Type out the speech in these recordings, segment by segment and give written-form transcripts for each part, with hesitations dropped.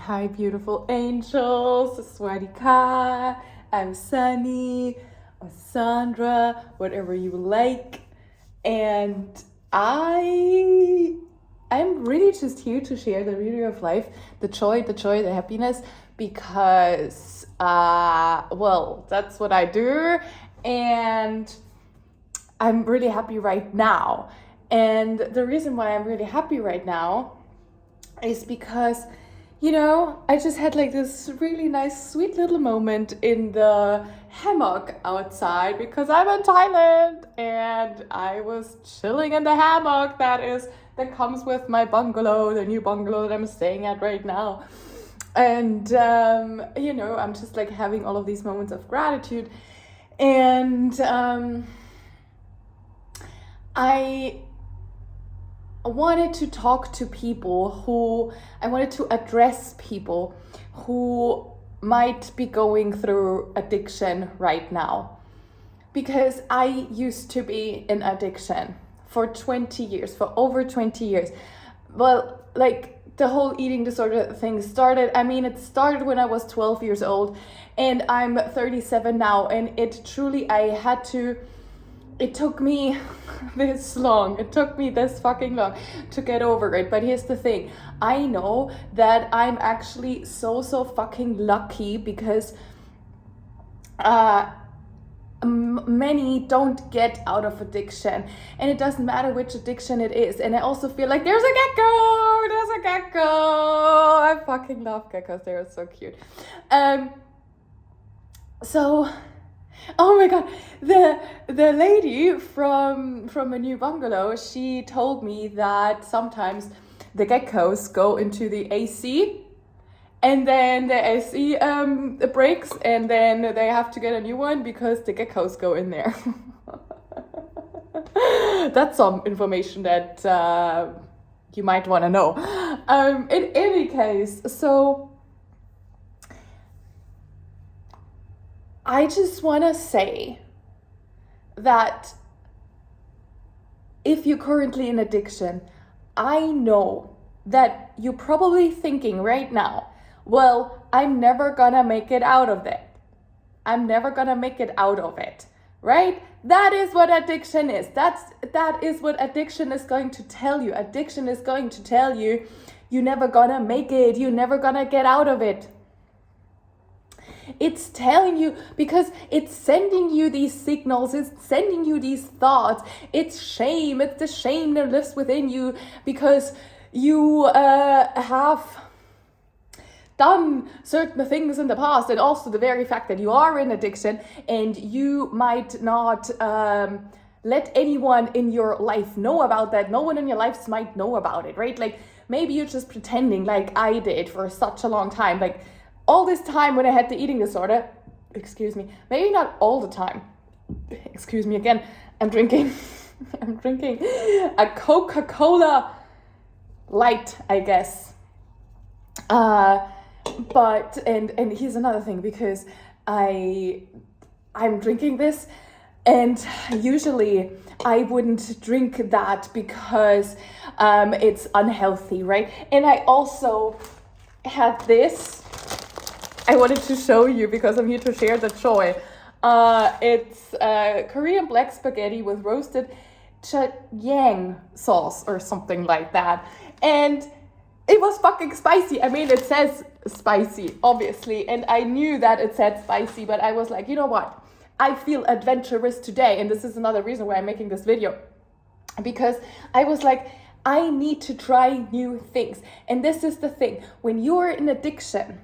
Hi, beautiful angels. Swadika. I'm Sunny or Sandra, whatever you like. And I'm really just here to share the beauty of life, the joy, the happiness, because that's what I do. And I'm really happy right now. And the reason why I'm really happy right now is because, I just had like this really nice, sweet little moment in the hammock outside because I'm in Thailand and I was chilling in the hammock that comes with my bungalow, the new bungalow that I'm staying at right now. And, I'm just like having all of these moments of gratitude. And I wanted to talk to people I wanted to address people who might be going through addiction right now. Because I used to be in addiction for 20 years, for over 20 years. Well, like the whole eating disorder thing started, it started when I was 12 years old and I'm 37 now. And it took me this long. It took me this fucking long to get over it. But here's the thing. I know that I'm actually so fucking lucky because many don't get out of addiction. And it doesn't matter which addiction it is. And I also feel like there's a gecko. I fucking love geckos. They're so cute. Oh my god, the lady from a new bungalow, she told me that sometimes the geckos go into the AC and then the AC breaks and then they have to get a new one because the geckos go in there. That's some information that you might want to know. In any case, so I just want to say that if you're currently in addiction, I know that you're probably thinking right now, well, I'm never gonna make it out of it. I'm never gonna make it out of it, right? That is what addiction is. That is what addiction is going to tell you. Addiction is going to tell you, you're never gonna make it. You're never gonna get out of it. It's telling you because it's sending you these signals, it's sending you these thoughts. It's shame, it's the shame that lives within you because you have done certain things in the past, and also the very fact that you are in addiction and you might not let anyone in your life know about that. No one in your life might know about it, right? Like maybe you're just pretending like I did for such a long time, like all this time when I had the eating disorder, maybe not all the time. Excuse me again, I'm drinking a Coca-Cola Light, I guess. But here's another thing, because I'm drinking this, and usually I wouldn't drink that because it's unhealthy, right? And I also had this. I wanted to show you because I'm here to share the joy. It's Korean black spaghetti with roasted chutney sauce or something like that. And it was fucking spicy. It says spicy, obviously. And I knew that it said spicy, but I was like, you know what? I feel adventurous today. And this is another reason why I'm making this video. Because I was like, I need to try new things. And this is the thing. When you're in addiction,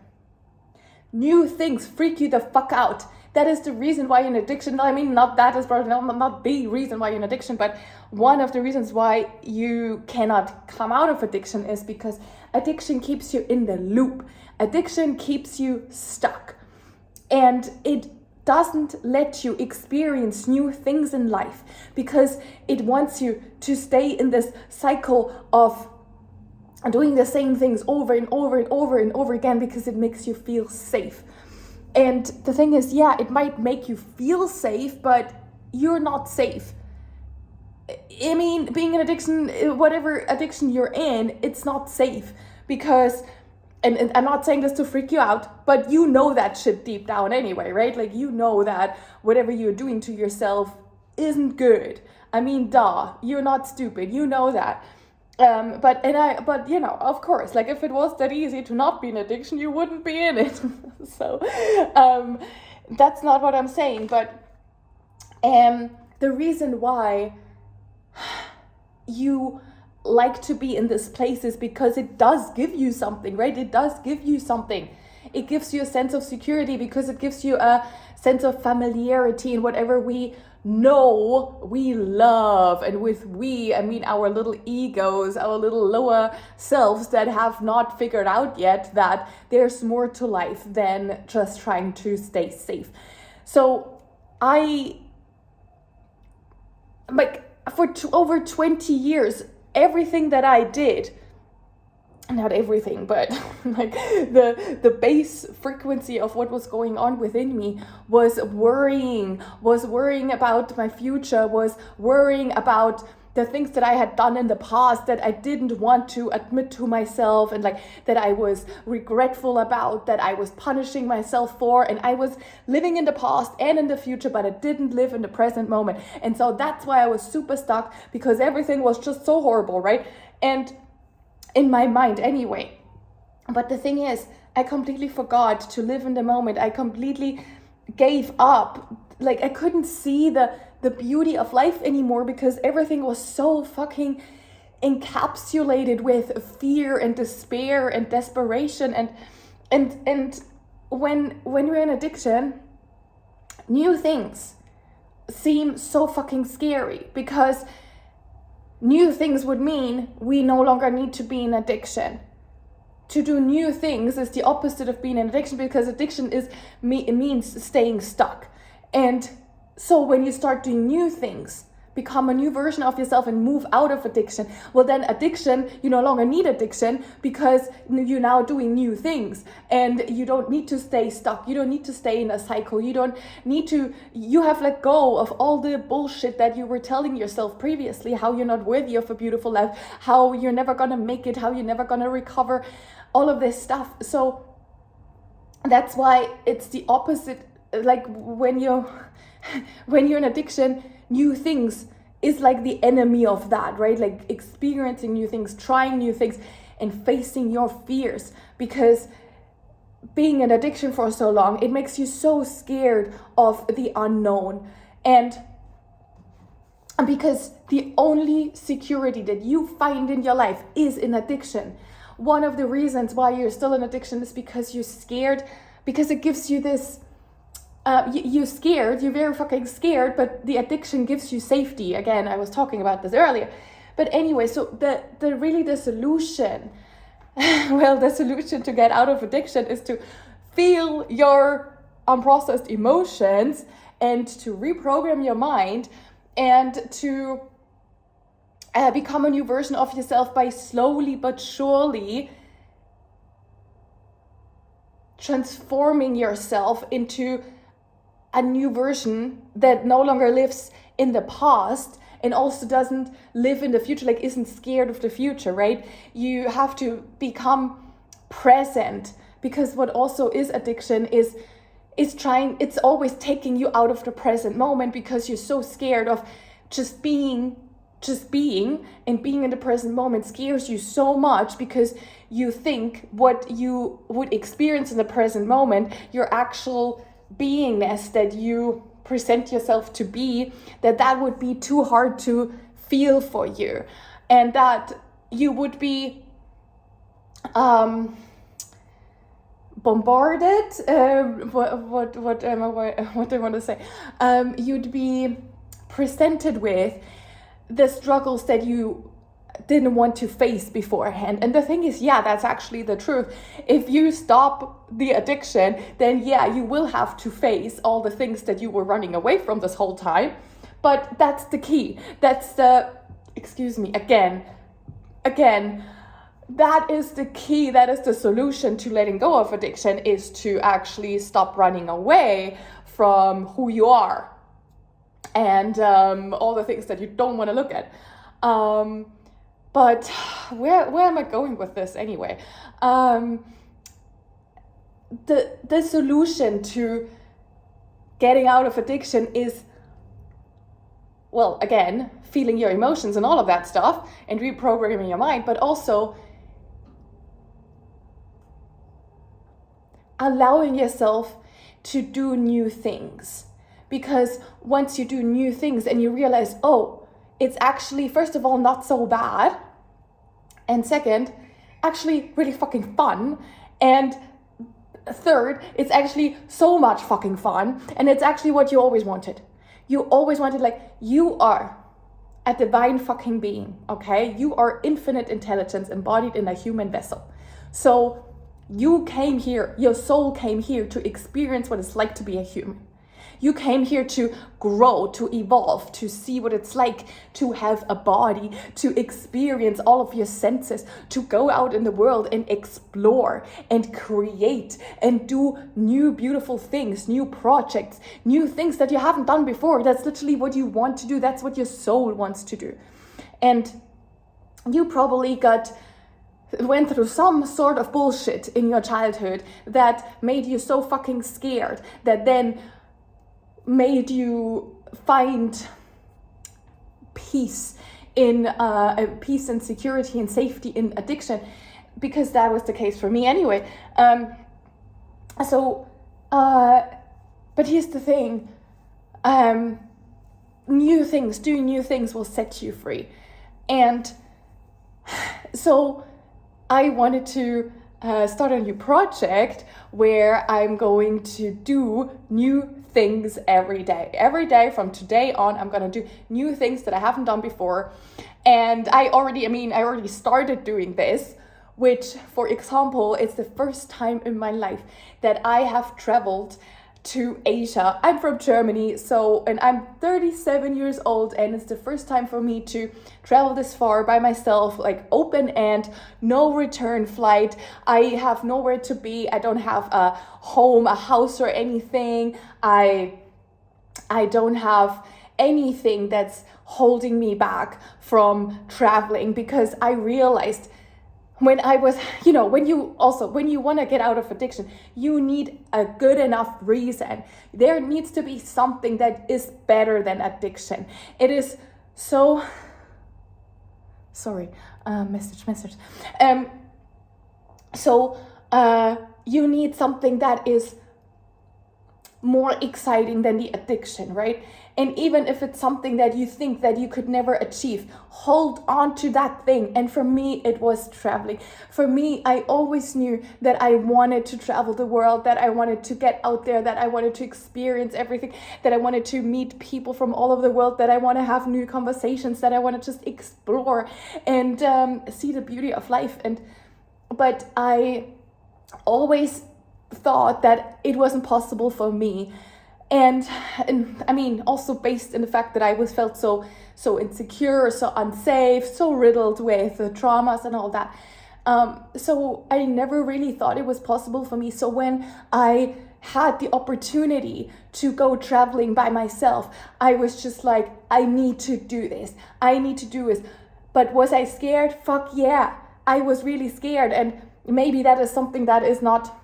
new things freak you the fuck out. That is the reason why you're in addiction. Not the reason why you're in addiction, but one of the reasons why you cannot come out of addiction is because addiction keeps you in the loop. Addiction keeps you stuck. And it doesn't let you experience new things in life because it wants you to stay in this cycle of doing the same things over and over again because it makes you feel safe. And the thing is, yeah, it might make you feel safe, but you're not safe. Being in addiction, whatever addiction you're in, it's not safe because and I'm not saying this to freak you out, but you know that shit deep down anyway, right? Like, you know that whatever you're doing to yourself isn't good. I mean, duh, you're not stupid. You know that. But you know, of course, like, if it was that easy to not be an addiction, you wouldn't be in it. So, that's not what I'm saying. But the reason why you like to be in this place is because it does give you something, right? It does give you something. It gives you a sense of security because it gives you a sense of familiarity in whatever we know we love. And with we, I mean our little egos, our little lower selves that have not figured out yet that there's more to life than just trying to stay safe. So for over 20 years, everything that I did, not everything, but like the base frequency of what was going on within me was worrying about my future, was worrying about the things that I had done in the past that I didn't want to admit to myself, and like that I was regretful about, that I was punishing myself for, and I was living in the past and in the future, but I didn't live in the present moment. And so that's why I was super stuck, because everything was just so horrible, right? And in my mind anyway. But the thing is, I completely forgot to live in the moment. I completely gave up. Like, I couldn't see the beauty of life anymore because everything was so fucking encapsulated with fear and despair and desperation. And when we're in addiction, new things seem so fucking scary, because new things would mean we no longer need to be in addiction. To do new things is the opposite of being in addiction, because addiction it means staying stuck. And so when you start doing new things, become a new version of yourself and move out of addiction, well then addiction, you no longer need addiction, because you're now doing new things and you don't need to stay stuck. You don't need to stay in a cycle. You have let go of all the bullshit that you were telling yourself previously, how you're not worthy of a beautiful life, how you're never gonna make it, how you're never gonna recover, all of this stuff. So that's why it's the opposite. Like, when you're in addiction, new things is like the enemy of that, right? Like, experiencing new things, trying new things, and facing your fears. Because being in addiction for so long, it makes you so scared of the unknown. And because the only security that you find in your life is in addiction. One of the reasons why you're still in addiction is because you're scared, because it gives you this you're scared, you're very fucking scared, but the addiction gives you safety. Again, I was talking about this earlier. But anyway, so the solution, well, the solution to get out of addiction is to feel your unprocessed emotions and to reprogram your mind and to become a new version of yourself by slowly but surely transforming yourself into a new version that no longer lives in the past and also doesn't live in the future, like isn't scared of the future, right? You have to become present, because what also is addiction is it's always taking you out of the present moment, because you're so scared of just being, and being in the present moment scares you so much, because you think what you would experience in the present moment, your actual beingness that you present yourself to be, that would be too hard to feel for you, and that you would be bombarded. What do I want to say? You'd be presented with the struggles that you didn't want to face beforehand. And the thing is, yeah, that's actually the truth. If you stop the addiction, then yeah, you will have to face all the things that you were running away from this whole time. But that's the key. That's the, again, that is the key. That is the solution to letting go of addiction, is to actually stop running away from who you are and all the things that you don't want to look at. But where am I going with this anyway? the solution to getting out of addiction is, well, again, feeling your emotions and all of that stuff and reprogramming your mind, but also allowing yourself to do new things. Because once you do new things and you realize, oh, it's actually, first of all, not so bad, and second, actually really fucking fun, and third, it's actually so much fucking fun, and it's actually what you always wanted. You always wanted, like, you are a divine fucking being, okay? You are infinite intelligence embodied in a human vessel. So you came here, your soul came here to experience what it's like to be a human. You came here to grow, to evolve, to see what it's like to have a body, to experience all of your senses, to go out in the world and explore and create and do new beautiful things, new projects, new things that you haven't done before. That's literally what you want to do. That's what your soul wants to do. And you probably went through some sort of bullshit in your childhood that made you so fucking scared, that then made you find peace in peace and security and safety in addiction, because that was the case for me anyway. But here's the thing, doing new things will set you free. And so I wanted to start a new project where I'm going to do new things every day. Every day from today on, I'm gonna do new things that I haven't done before. And I already started doing this, which, for example, it's the first time in my life that I have traveled to Asia. I'm from Germany, and I'm 37 years old, and it's the first time for me to travel this far by myself, like open end, no return flight. I have nowhere to be. I don't have a home, a house or anything. I don't have anything that's holding me back from traveling, because I realized when I was, when you want to get out of addiction, you need a good enough reason. There needs to be something that is better than addiction. It is so, sorry, message. You need something that is more exciting than the addiction, right? And even if it's something that you think that you could never achieve, hold on to that thing. And for me, it was traveling. For me, I always knew that I wanted to travel the world, that I wanted to get out there, that I wanted to experience everything, that I wanted to meet people from all over the world, that I want to have new conversations, that I want to just explore and see the beauty of life. But I always thought that it wasn't possible for me. And I mean, also based in the fact that I felt so insecure, so unsafe, so riddled with traumas and all that. So I never really thought it was possible for me. So when I had the opportunity to go traveling by myself, I was just like, I need to do this. But was I scared? Fuck yeah. I was really scared. And maybe that is something that is not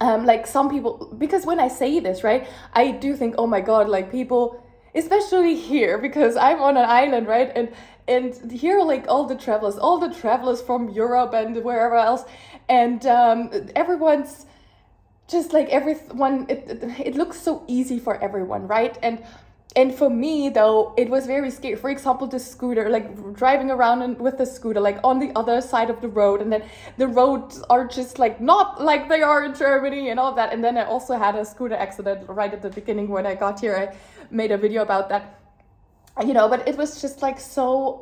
like some people, because when I say this, right, I do think, oh my God, like people, especially here, because I'm on an island, right, and here, like all the travelers from Europe and wherever else, and everyone's just like it looks so easy for everyone, right? And for me, though, it was very scary. For example, the scooter, like driving around with the scooter, like on the other side of the road. And then the roads are just like not like they are in Germany and all that. And then I also had a scooter accident right at the beginning when I got here. I made a video about that, but it was just like so,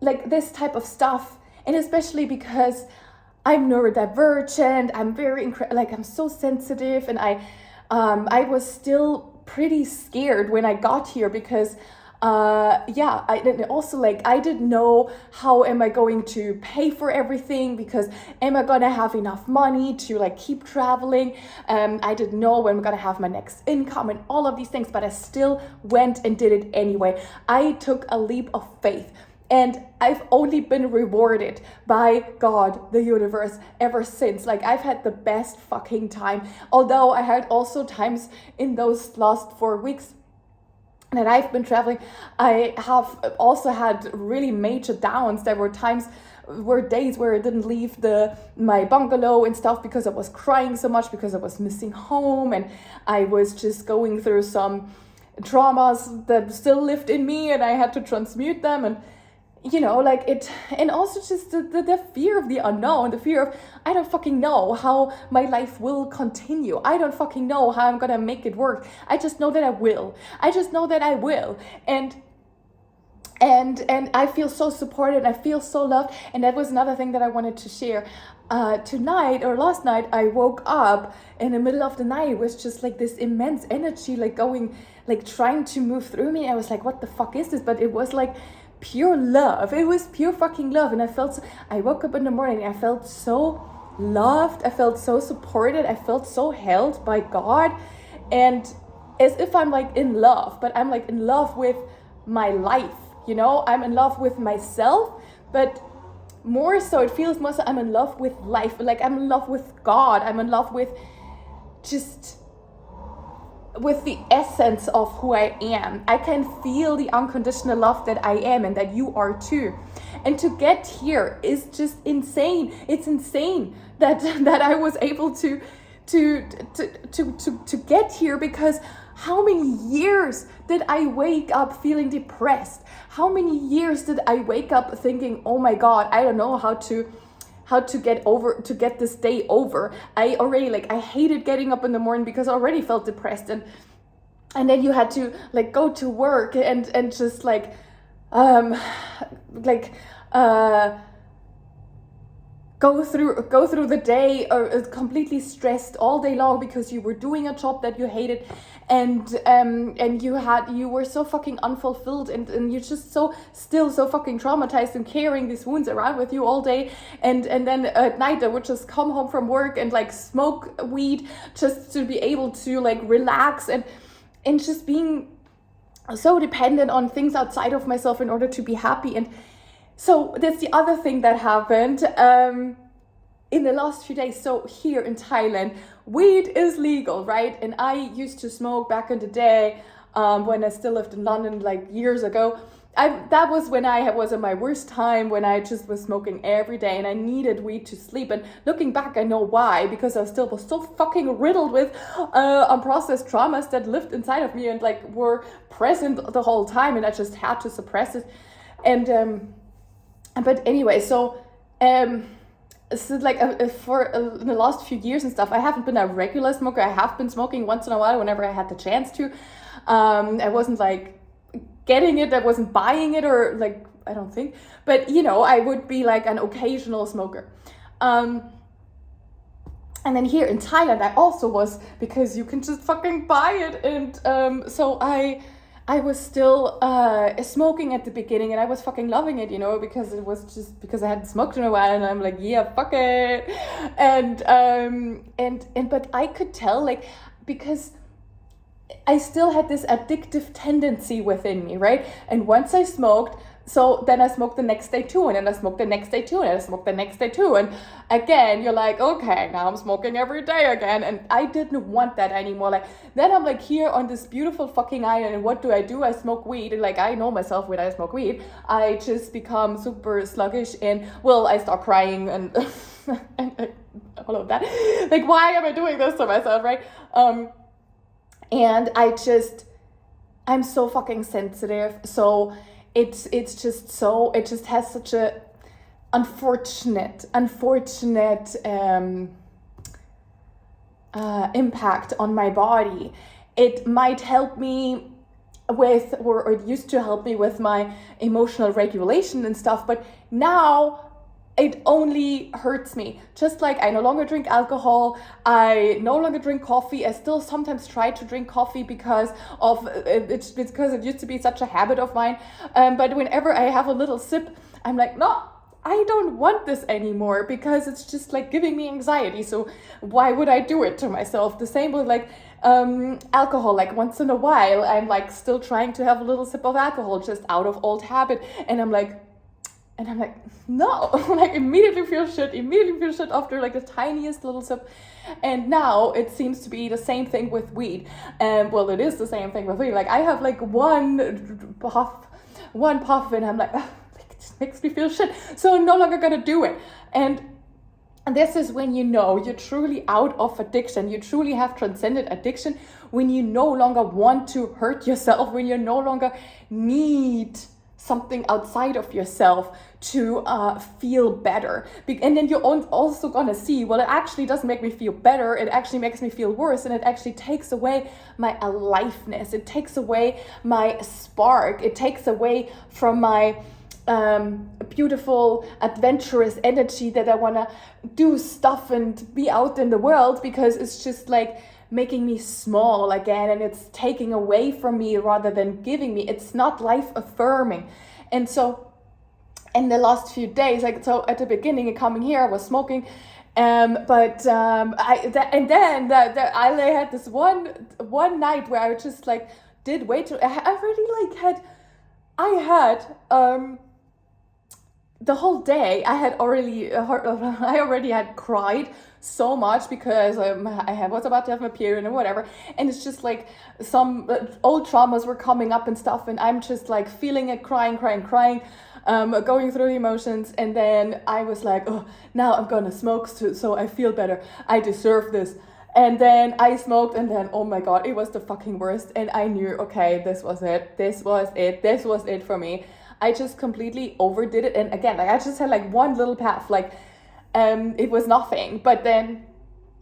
like this type of stuff. And especially because I'm neurodivergent, I'm very, I'm so sensitive. And I was still pretty scared when I got here because I didn't know how am I going to pay for everything, because am I gonna have enough money to like keep traveling? I didn't know when I'm gonna have my next income and all of these things, but I still went and did it anyway. I took a leap of faith. And I've only been rewarded by God, the universe, ever since. Like, I've had the best fucking time. Although I had also times in those last 4 weeks that I've been traveling, I have also had really major downs. There were days where I didn't leave my bungalow and stuff because I was crying so much, because I was missing home, and I was just going through some traumas that still lived in me, and I had to transmute them. And like it, and also just the fear of the unknown, the fear of, I don't fucking know how my life will continue. I don't fucking know how I'm gonna make it work. I just know that I will. And I feel so supported. I feel so loved. And that was another thing that I wanted to share. Last night, I woke up in the middle of the night. It was just like this immense energy, like going, like trying to move through me. I was like, what the fuck is this? But it was like pure love. It was pure fucking love. And I woke up in the morning and I felt so loved. I felt so supported. I felt so held by God. And as if I'm like in love, but I'm like in love with my life. I'm in love with myself, but more so, it feels more so I'm in love with life. Like, I'm in love with God. I'm in love with the essence of who I am. I can feel the unconditional love that I am and that you are too. And to get here is just insane. It's insane that I was able to get here, because how many years did I wake up feeling depressed? How many years did I wake up thinking, oh my God, I don't know how to get this day over. I hated getting up in the morning because I already felt depressed, and then you had to like go to work and just go through the day completely stressed all day long because you were doing a job that you hated, and you were so fucking unfulfilled, and you're just still so fucking traumatized and carrying these wounds around with you all day, and then at night I would just come home from work and like smoke weed just to be able to like relax, and just being so dependent on things outside of myself in order to be happy. And so that's the other thing that happened in the last few days. So here in Thailand, weed is legal, right? And I used to smoke back in the day when I still lived in London, like years ago. That was when I was in my worst time, when I just was smoking every day and I needed weed to sleep. And looking back, I know why, because I still was so fucking riddled with unprocessed traumas that lived inside of me and like were present the whole time, and I just had to suppress it. And but anyway, so like for the last few years and stuff, I haven't been a regular smoker. I have been smoking once in a while whenever I had the chance to. I wasn't like getting it, I wasn't buying it, or like, I don't think, but I would be like an occasional smoker. And then here in Thailand, I also was, because you can just fucking buy it. And so I was still smoking at the beginning, and I was fucking loving it, because it was just because I hadn't smoked in a while, and I'm like, yeah, fuck it. And but I could tell, like, because I still had this addictive tendency within me, right? And once I smoked, so then I smoked the next day too, and then I smoked the next day too, and I smoked the next day too. And again, you're like, okay, now I'm smoking every day again. And I didn't want that anymore. Like, then I'm like here on this beautiful fucking island, and what do? I smoke weed. And like, I know myself, when I smoke weed, I just become super sluggish, and well, I start crying and, and all of that. Like, why am I doing this to myself, right? And I'm so fucking sensitive. So it just has such a unfortunate impact on my body. It might help me with, or it used to help me with my emotional regulation and stuff, but now it only hurts me. Just like I no longer drink alcohol, I no longer drink coffee. I still sometimes try to drink coffee because it used to be such a habit of mine. But whenever I have a little sip, I'm like, no, I don't want this anymore, because it's just like giving me anxiety. So why would I do it to myself? The same with like alcohol. Like once in a while, I'm like still trying to have a little sip of alcohol just out of old habit, and I'm like, And I'm like, no, like immediately feel shit after like the tiniest little sip. And now it seems to be the same thing with weed. And well, it is the same thing with weed. Like I have like one puff and I'm like, "Ah, it just makes me feel shit. So I'm no longer gonna do it." And this is when you know you're truly out of addiction. You truly have transcended addiction, when you no longer want to hurt yourself, when you no longer need something outside of yourself to feel better. And then you're also gonna see, well, it actually doesn't make me feel better, it actually makes me feel worse, and it actually takes away my aliveness, it takes away my spark, it takes away from my beautiful adventurous energy that I want to do stuff and be out in the world, because it's just like making me small again, and it's taking away from me rather than giving me. It's not life affirming. And so in the last few days, like, so at the beginning of coming here, I was smoking, I had this one night where I just like did way too. I had the whole day I already had cried so much because I was about to have my period and whatever, and it's just like some old traumas were coming up and stuff, and I'm just like feeling it, crying, going through the emotions. And then I was like, oh, now I'm gonna smoke so I feel better, I deserve this. And then I smoked, and then, oh my God, it was the fucking worst. And I knew, okay, this was it for me. I just completely overdid it. And again, like I just had like one little puff, like it was nothing. But then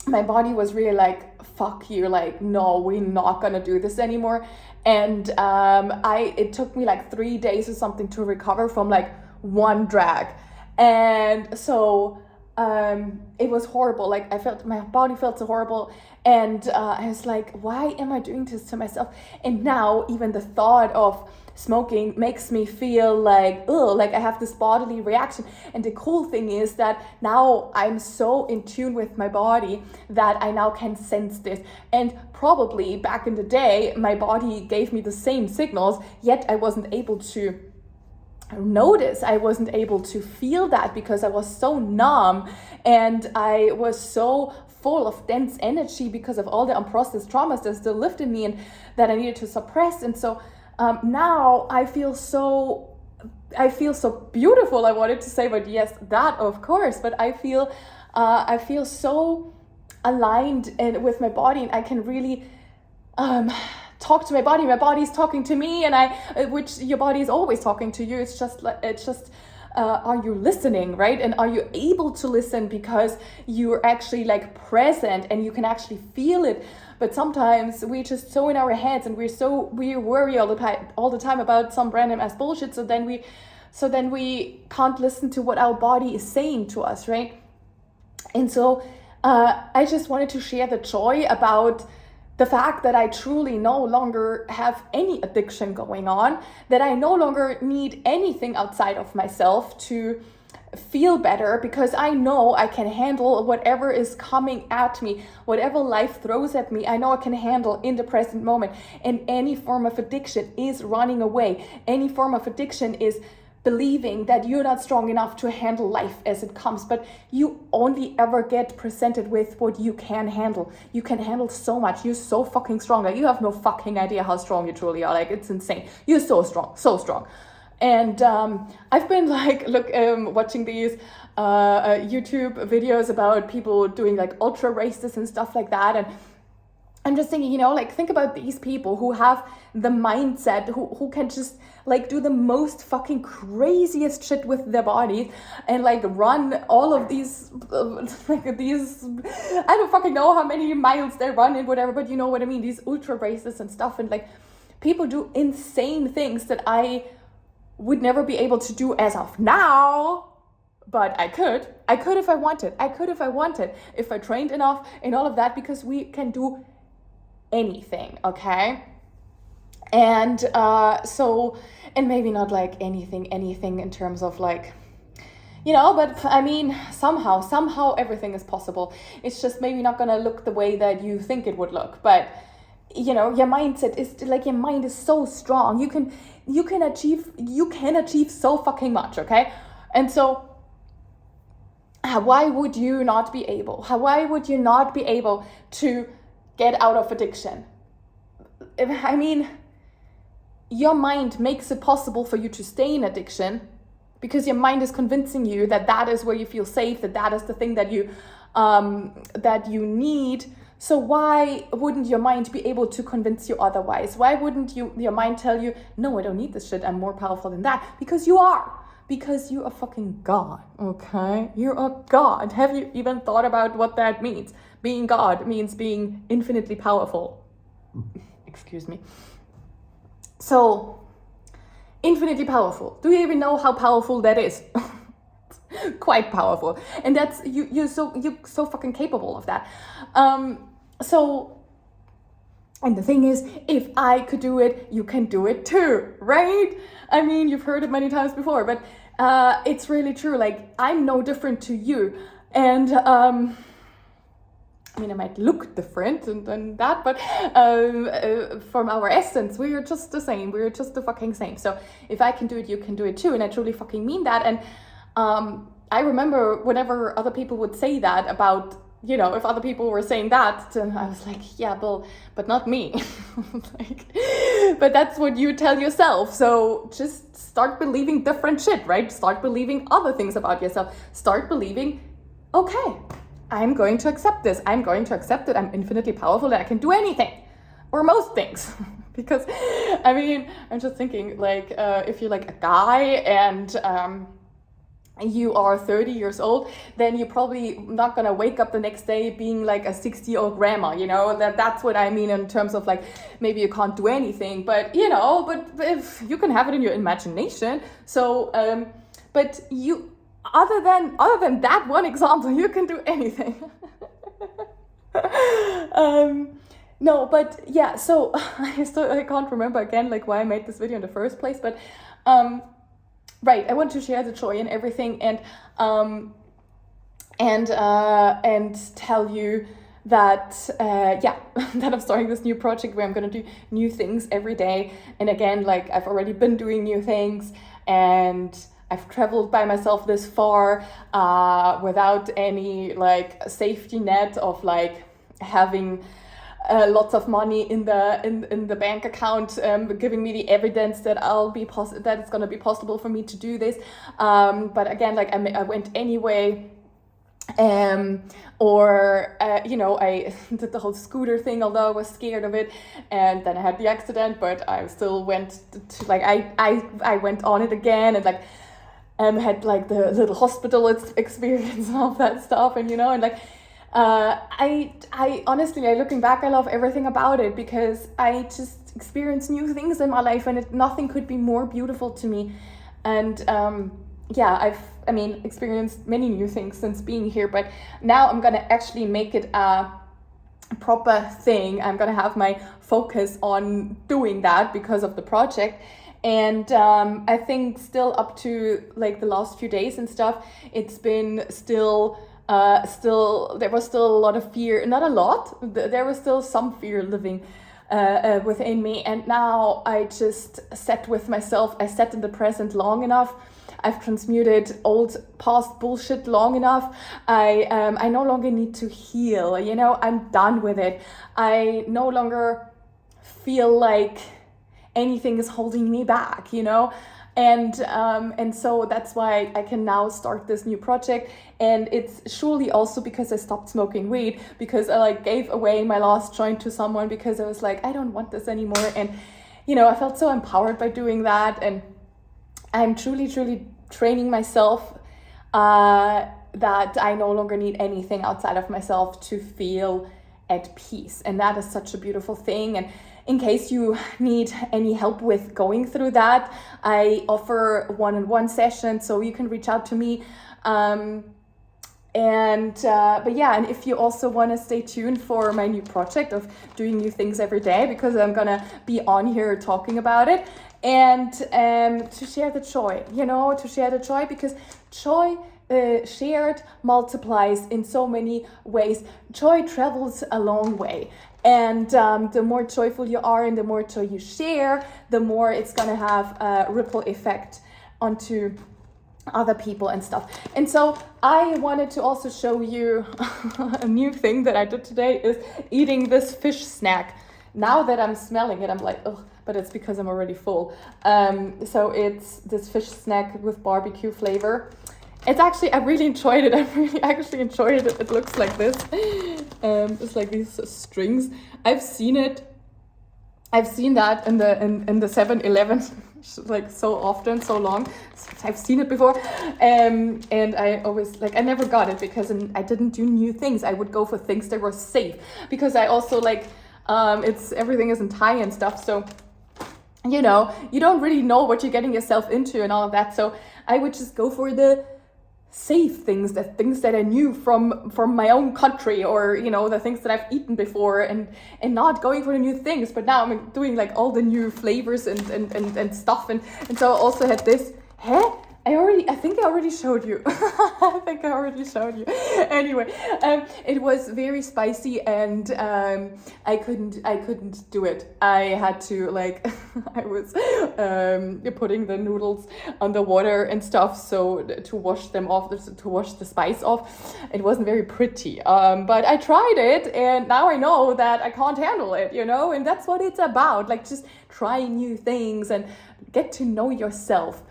my body was really like, fuck you, like, no, we're not gonna do this anymore. And it took me like 3 days or something to recover from like one drag. And so it was horrible. Like my body felt so horrible, and I was like, why am I doing this to myself? And now even the thought of smoking makes me feel like, ugh, like I have this bodily reaction. And the cool thing is that now I'm so in tune with my body that I now can sense this. And probably back in the day, my body gave me the same signals, yet I wasn't able to notice, I wasn't able to feel that, because I was so numb and I was so full of dense energy because of all the unprocessed traumas that still lived in me and that I needed to suppress. And so now I feel so beautiful, I wanted to say, but yes, that of course, but I feel so aligned and with my body, and I can really talk to my body. My body's talking to me, and which your body is always talking to you. It's just are you listening, right? And are you able to listen because you're actually like present and you can actually feel it? But sometimes we're just so in our heads, and we worry all the time about some random ass bullshit. So then we can't listen to what our body is saying to us, right? And so I just wanted to share the joy about the fact that I truly no longer have any addiction going on, that I no longer need anything outside of myself to feel better, because I know I can handle whatever is coming at me, whatever life throws at me. I know I can handle in the present moment. And any form of addiction is running away. Any form of addiction is believing that you're not strong enough to handle life as it comes, but you only ever get presented with what you can handle. You can handle so much. You're so fucking strong. Like, you have no fucking idea how strong you truly are. Like, it's insane. You're so strong. And I've been like, watching these YouTube videos about people doing like ultra races and stuff like that, and I'm just thinking, think about these people who have the mindset, who can just like do the most fucking craziest shit with their bodies and like run all of these, I don't fucking know how many miles they run and whatever, but you know what I mean, these ultra races and stuff. And like, people do insane things that I would never be able to do as of now. But I could if I wanted. If I trained enough and all of that, because we can do anything, okay? And and maybe not like anything in terms of like, but I mean, somehow everything is possible. It's just maybe not gonna look the way that you think it would look, but your mindset is like, your mind is so strong. You can achieve so fucking much, okay? And so why would you not be able? Why would you not be able to get out of addiction? I mean, your mind makes it possible for you to stay in addiction because your mind is convincing you that that is where you feel safe, that that is the thing that you need. So why wouldn't your mind be able to convince you otherwise? Why wouldn't your mind tell you, no, I don't need this shit, I'm more powerful than that? Because you are. Because you are fucking God, okay? You're a God. Have you even thought about what that means? Being God means being infinitely powerful. Excuse me. So, infinitely powerful. Do you even know how powerful that is? Quite powerful. And that's, you're so fucking capable of that. And the thing is, if I could do it, you can do it too, right? I mean, you've heard it many times before, but it's really true. Like, I'm no different to you. And I mean, I might look different and that, but from our essence, we are just the same. We're just the fucking same. So if I can do it, you can do it too. And I truly fucking mean that. And I remember whenever other people would say that about, you know, if other people were saying that, I was like, yeah, but not me. Like, but that's what you tell yourself. So just start believing different shit, right? Start believing other things about yourself. Start believing, okay, I'm going to accept this. I'm going to accept that I'm infinitely powerful and I can do anything or most things. Because, I mean, I'm just thinking, like, if you're like a guy and you are 30 years old, then you're probably not gonna wake up the next day being like a 60-year-old grandma, you know? That's what I mean in terms of like, maybe you can't do anything, but you know, but if you can have it in your imagination. So, but you, other than that one example, you can do anything. No, but yeah, so I can't remember again, like why I made this video in the first place, but, right, I want to share the joy and everything, and tell you that that I'm starting this new project where I'm gonna do new things every day. And again, like I've already been doing new things, and I've traveled by myself this far without any like safety net of like having lots of money in the bank account, giving me the evidence that that it's gonna be possible for me to do this. But again, like I went anyway, you know, I did the whole scooter thing, although I was scared of it, and then I had the accident. But I still went to like I went on it again, and like had like the little hospital experience and all that stuff, and you know, and like. I honestly, looking back, I love everything about it because I just experienced new things in my life, and nothing could be more beautiful to me. And I've experienced many new things since being here, but now I'm gonna actually make it a proper thing. I'm gonna have my focus on doing that because of the project. And I think still up to like the last few days and stuff, it's been there was still a lot of fear, not a lot, there was still some fear living within me. And now I just sat with myself, I sat in the present long enough, I've transmuted old past bullshit long enough. I no longer need to heal, you know, I'm done with it. I no longer feel like anything is holding me back, you know. And so that's why I can now start this new project. And it's surely also because I stopped smoking weed, because I like gave away my last joint to someone because I was like, I don't want this anymore. And, you know, I felt so empowered by doing that. And I'm truly, truly training myself that I no longer need anything outside of myself to feel at peace. And that is such a beautiful thing. And in case you need any help with going through that, I offer one-on-one sessions, so you can reach out to me. But yeah, and if you also want to stay tuned for my new project of doing new things every day, because I'm gonna be on here talking about it, and to share the joy, you know, because joy shared multiplies in so many ways. Joy travels a long way. And the more joyful you are and the more joy you share, the more it's going to have a ripple effect onto other people and stuff. And so I wanted to also show you a new thing that I did today is eating this fish snack. Now that I'm smelling it, I'm like, oh, but it's because I'm already full. So it's this fish snack with barbecue flavor. It's actually, I really enjoyed it. I really actually enjoyed it. It looks like this. It's like these strings. I've seen that in the 7-Eleven like so often, so long. I've seen it before, and I always like, I never got it because I didn't do new things. I would go for things that were safe because I also like it's everything is in Thai and stuff, so you know, you don't really know what you're getting yourself into and all of that. So I would just go for the safe things that I knew from my own country, or you know, the things that I've eaten before, and not going for the new things. But now I'm doing like all the new flavors and stuff, and so I also had this. I think I already showed you. Anyway, it was very spicy, and I couldn't do it. I had to like I was putting the noodles on the water and stuff, so to wash them off, to wash the spice off. It wasn't very pretty, but I tried it, and now I know that I can't handle it, you know, and that's what it's about. Like, just trying new things and get to know yourself.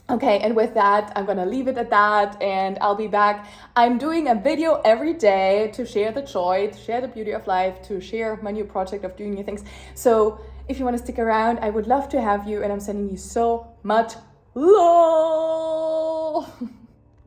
Okay, and with that, I'm gonna leave it at that, and I'll be back. I'm doing a video every day to share the joy, to share the beauty of life, to share my new project of doing new things. So if you want to stick around, I would love to have you, and I'm sending you so much love.